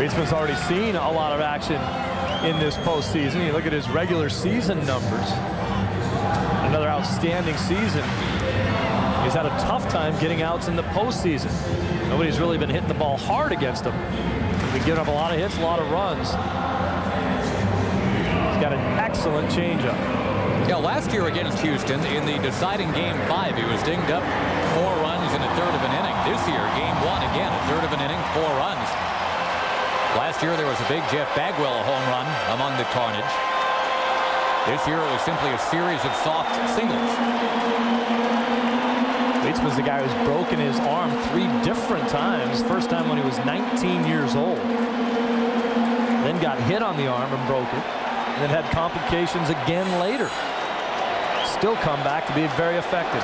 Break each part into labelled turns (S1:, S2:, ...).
S1: Batesman's already seen a lot of action in this postseason. You look at his regular season numbers. Another outstanding season. He's had a tough time getting outs in the postseason. Nobody's really been hitting the ball hard against him. He's been giving up a lot of hits, a lot of runs. He's got an excellent changeup.
S2: Yeah, last year against Houston in the deciding Game 5, he was dinged up 4 runs in a third of an inning. This year, Game 1, again, a third of an inning, 4 runs. Last year, there was a big Jeff Bagwell home run among the carnage. This year, it was simply a series of soft singles.
S1: Batesman's the guy who's broken his arm 3 different times. First time when he was 19 years old. Then got hit on the arm and broke it. And then had complications again later. Still come back to be very effective.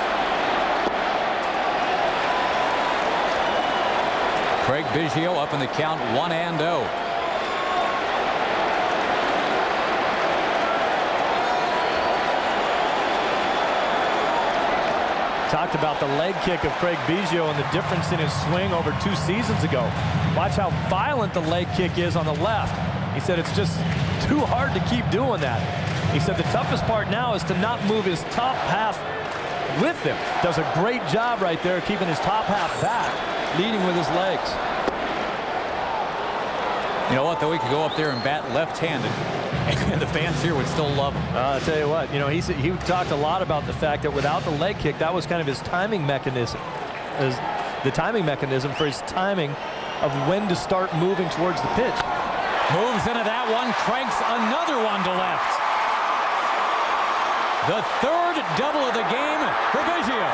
S2: Craig Biggio up in the count 1-0.
S1: Talked about the leg kick of Craig Biggio and the difference in his swing over 2 seasons ago. Watch how violent the leg kick is on the left. He said it's just too hard to keep doing that. He said the toughest part now is to not move his top half with him. Does a great job right there keeping his top half back, leading with his legs.
S2: You know what, though, he could go up there and bat left-handed, and the fans here would still love him.
S1: I'll tell you what, you know, he talked a lot about the fact that without the leg kick, that was kind of his timing mechanism. The timing mechanism for his timing of when to start moving towards the pitch.
S2: Moves into that one, cranks another one to left. The third double of the game for Biggio.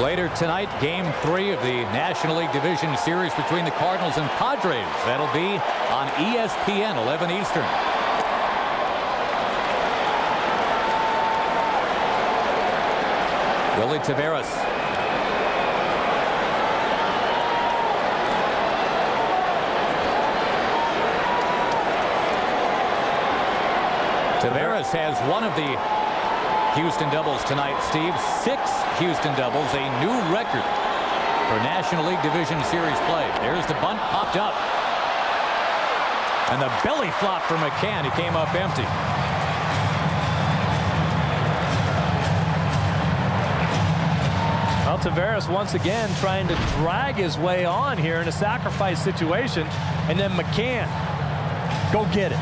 S2: Later tonight, Game 3 of the National League Division Series between the Cardinals and Padres. That'll be on ESPN, 11 Eastern. Willie Taveras. Taveras has one of the Houston doubles tonight, Steve. 6 Houston doubles, a new record for National League Division Series play. There's the bunt, popped up. And the belly flop for McCann. He came up empty.
S1: Well, Taveras once again trying to drag his way on here in a sacrifice situation. And then McCann, go get it.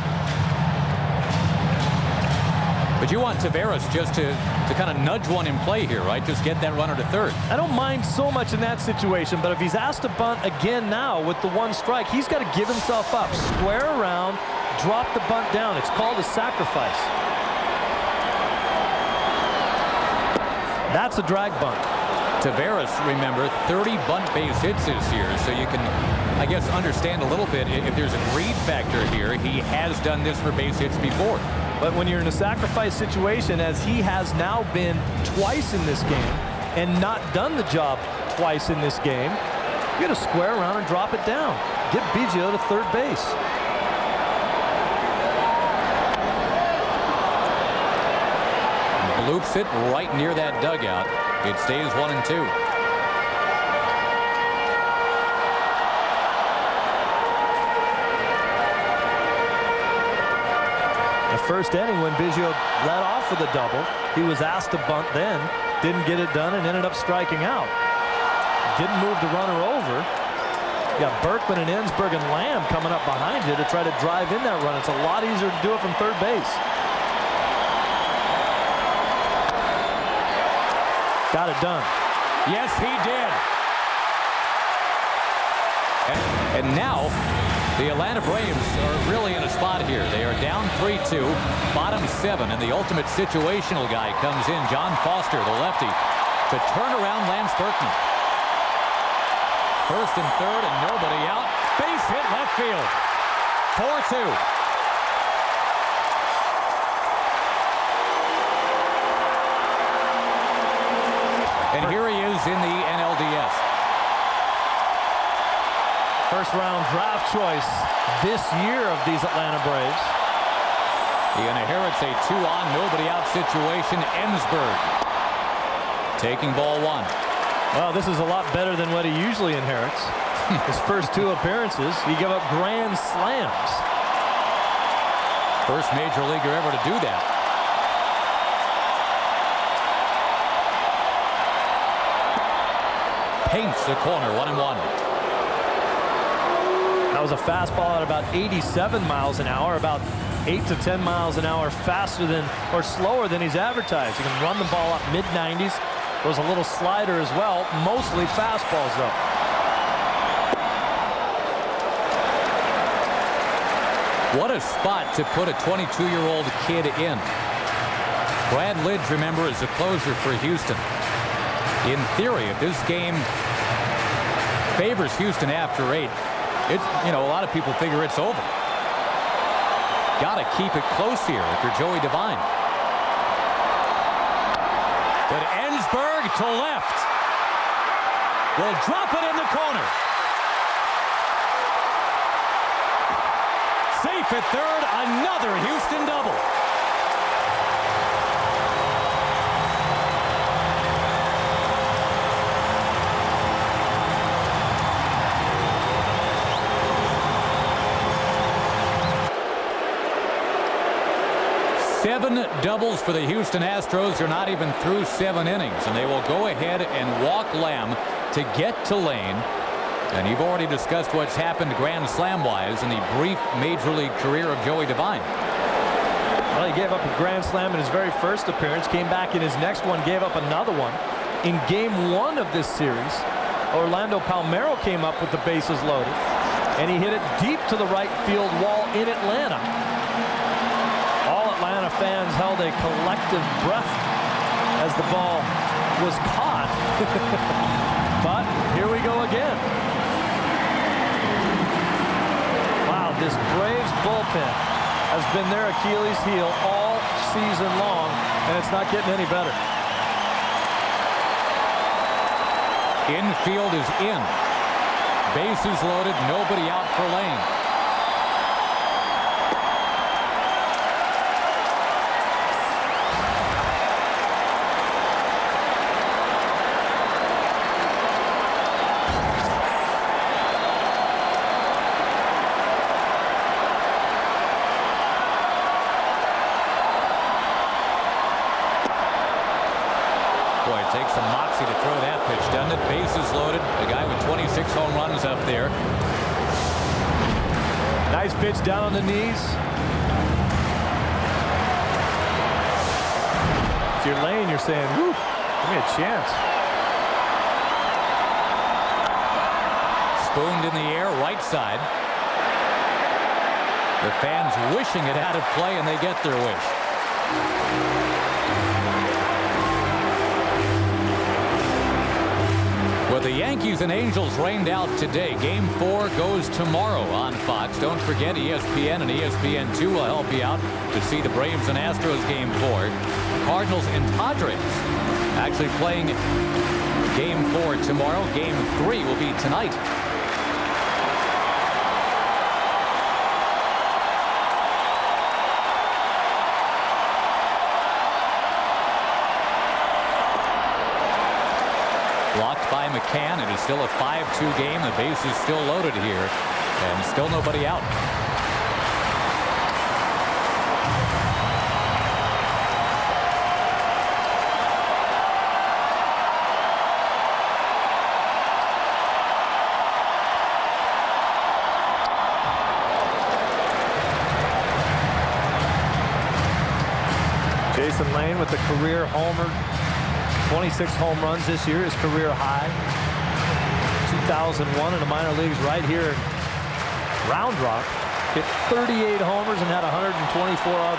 S2: But you want Taveras just to kind of nudge one in play here, right? Just get that runner to third.
S1: I don't mind so much in that situation, but if he's asked to bunt again now with the 1 strike, he's got to give himself up. Square around, drop the bunt down. It's called a sacrifice. That's a drag bunt.
S2: Taveras, remember, 30 bunt base hits this year, so you can, I guess, understand a little bit if there's a greed factor here. He has done this for base hits before.
S1: But when you're in a sacrifice situation, as he has now been twice in this game and not done the job twice in this game, you got to square around and drop it down. Get Biggio to third base.
S2: Loops it right near that dugout. It stays 1-2.
S1: First inning when Biggio led off with a double, he was asked to bunt then, didn't get it done, and ended up striking out. Didn't move the runner over. You got Berkman and Ensberg and Lamb coming up behind you to try to drive in that run. It's a lot easier to do it from third base. Got it done.
S2: Yes, he did. And now the Atlanta Braves are really in a spot here. They are down 3-2, bottom 7, and the ultimate situational guy comes in, John Foster, the lefty, to turn around Lance Berkman. First and third, and nobody out. Base hit left field. 4-2. And here he is in the NLDS.
S1: First round draft choice this year of these Atlanta Braves.
S2: He inherits a 2-on, nobody out situation. Ensberg taking ball 1.
S1: Well, this is a lot better than what he usually inherits. His first 2 appearances, he gave up grand slams.
S2: First major leaguer ever to do that. Paints the corner, 1-1.
S1: That was a fastball at about 87 miles an hour, about 8 to 10 miles an hour faster than or slower than he's advertised. He can run the ball up mid-90s. There was a little slider as well, mostly fastballs though.
S2: What a spot to put a 22-year-old kid in. Brad Lidge, remember, is a closer for Houston. In theory, if this game favors Houston after 8, a lot of people figure it's over. Got to keep it close here if you're Joey Devine. But Ensberg to left. Will drop it in the corner. Safe at third, another Houston double. Seven doubles for the Houston Astros. They're not even through 7 innings, and they will go ahead and walk Lamb to get to Lane. And you've already discussed what's happened Grand Slam-wise in the brief Major League career of Joey Devine.
S1: Well, he gave up a Grand Slam in his very first appearance, came back in his next one, gave up another one. In Game 1 of this series, Orlando Palmeiro came up with the bases loaded, and he hit it deep to the right field wall in Atlanta. All Atlanta fans held a collective breath as the ball was caught. But here we go again. Wow, this Braves bullpen has been their Achilles heel all season long, and it's not getting any better.
S2: Infield is in. Bases loaded, nobody out for Lane. Boy, it takes some moxie to throw that pitch, doesn't it? Bases loaded. A guy with 26 home runs up there.
S1: Nice pitch down on the knees. If you're Lane, you're saying, whoo, give me a chance.
S2: Spooned in the air, right side. The fans wishing it out of play, and they get their wish. Well, the Yankees and Angels rained out today. Game 4 goes tomorrow on Fox. Don't forget ESPN and ESPN2 will help you out to see the Braves and Astros Game 4. Cardinals and Padres actually playing Game 4 tomorrow. Game 3 will be tonight. Blocked by McCann. It is still a 5-2 game. The base is still loaded here, and still nobody out.
S1: Jason Lane with the career homer. 26 home runs this year, his career high. 2001 in the minor leagues right here in Round Rock. Hit 38 homers and had 124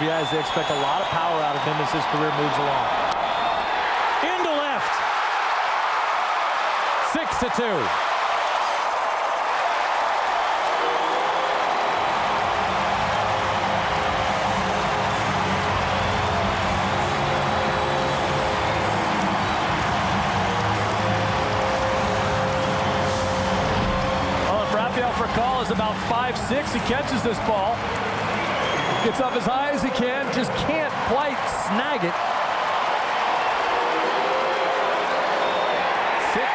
S1: RBIs. They expect a lot of power out of him as his career moves along.
S2: Into left. 6-2.
S1: For a call is about 5'6". He catches this ball, gets up as high as he can, just can't quite snag it.
S2: 6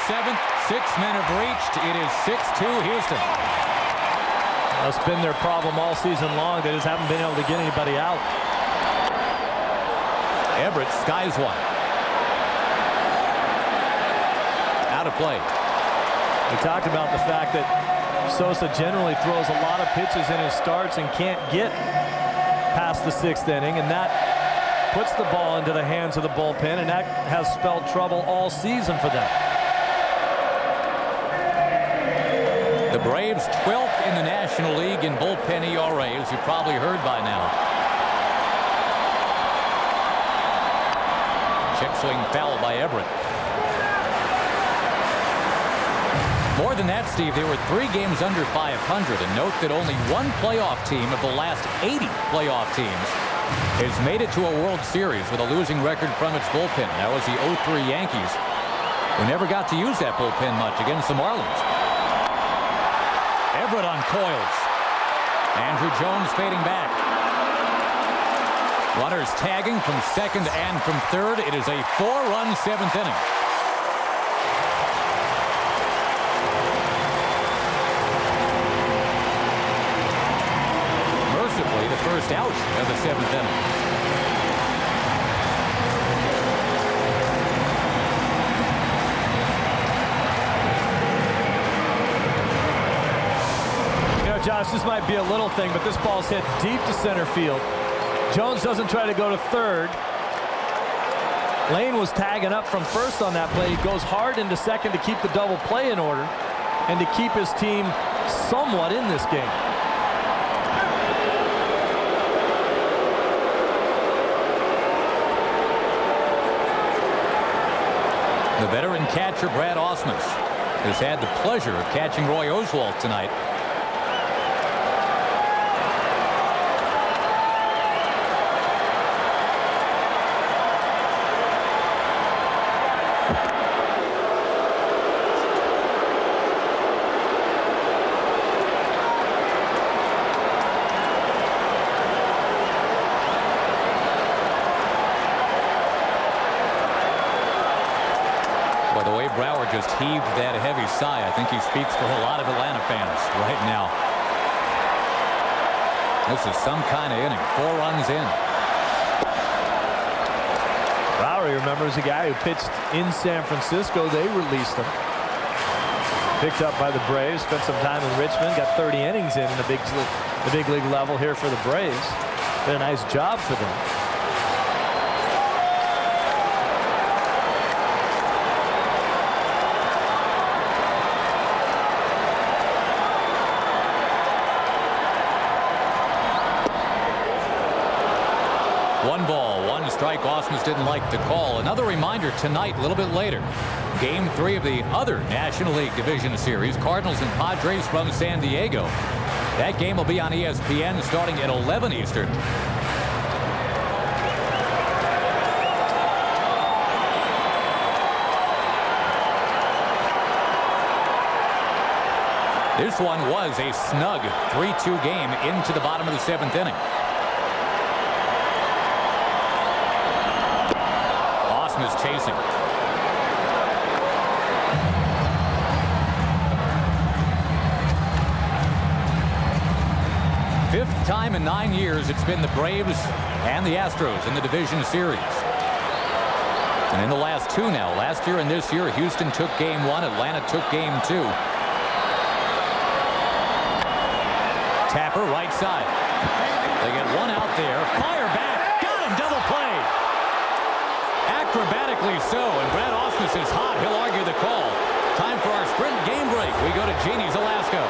S2: seventh. 6 men have reached. It is 6-2 Houston.
S1: That's been their problem all season long. They just haven't been able to get anybody out.
S2: Everett skies one. Out of play.
S1: We talked about the fact that Sosa generally throws a lot of pitches in his starts and can't get past the 6th inning, and that puts the ball into the hands of the bullpen, and that has spelled trouble all season for them.
S2: The Braves 12th in the National League in bullpen ERA, as you probably heard by now. Check swing foul by Everett. More than that, Steve, they were 3 games under 500, and note that only one playoff team of the last 80 playoff teams has made it to a World Series with a losing record from its bullpen. That was the 03 Yankees, who never got to use that bullpen much against the Marlins. Everett on coils. Andrew Jones fading back. Runners tagging from second and from third. It is a 4-run 7th inning. Mercifully, the first out of the 7th inning.
S1: Josh, this might be a little thing, but this ball's hit deep to center field. Jones doesn't try to go to third. Lane was tagging up from first on that play. He goes hard into second to keep the double play in order and to keep his team somewhat in this game.
S2: The veteran catcher Brad Ausmus has had the pleasure of catching Roy Oswalt tonight. Just heaved that heavy sigh. I think he speaks for a lot of Atlanta fans right now. This is some kind of inning. 4 runs in.
S1: Lowry, remembers a guy who pitched in San Francisco. They released him. Picked up by the Braves. Spent some time in Richmond. Got 30 innings in the big league level here for the Braves. Did a nice job for them.
S2: Strike. Ausmus didn't like the call. Another reminder tonight, a little bit later, Game 3 of the other National League Division Series, Cardinals and Padres from San Diego. That game will be on ESPN starting at 11 Eastern. This one was a snug 3-2 game into the bottom of the 7th inning. Is chasing. Fifth time in 9 years it's been the Braves and the Astros in the division series. And in the last 2 now, last year and this year, Houston took game 1, Atlanta took game 2. Tapper right side. They get one out there. Fire back. Got him. Double play. Acrobatically so, and Brad Ausmus is hot. He'll argue the call. Time for our sprint game break. We go to Jeannie's, Alaska.